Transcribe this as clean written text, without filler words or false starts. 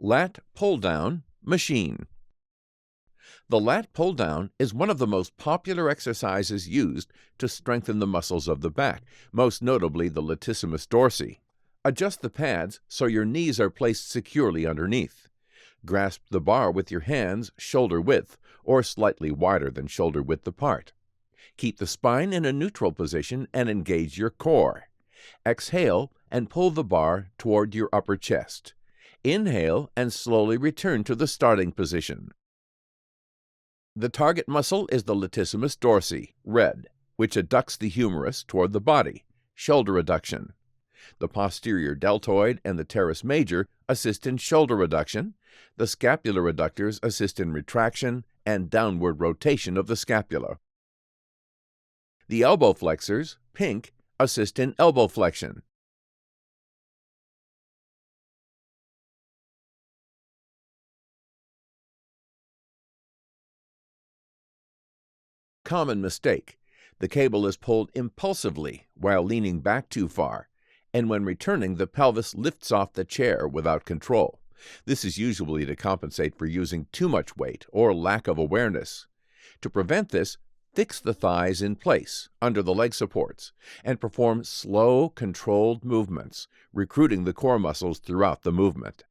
Lat Pulldown Machine. The lat pull-down is one of the most popular exercises used to strengthen the muscles of the back, most notably the Latissimus dorsi. Adjust the pads so your knees are placed securely underneath. Grasp the bar with your hands shoulder width, or slightly wider than shoulder width apart. Keep the spine in a neutral position and engage your core. Exhale and pull the bar toward your upper chest. Inhale and slowly return to the starting position. The target muscle is the Latissimus dorsi, red, which adducts the humerus toward the body, shoulder adduction. The posterior deltoid and the teres major assist in shoulder adduction. The scapular adductors assist in retraction and downward rotation of the scapula. The elbow flexors, pink, assist in elbow flexion. Common mistake. The cable is pulled impulsively while leaning back too far, and when returning, the pelvis lifts off the chair without control. This is usually to compensate for using too much weight or lack of awareness. To prevent this, fix the thighs in place under the leg supports and perform slow, controlled movements, recruiting the core muscles throughout the movement.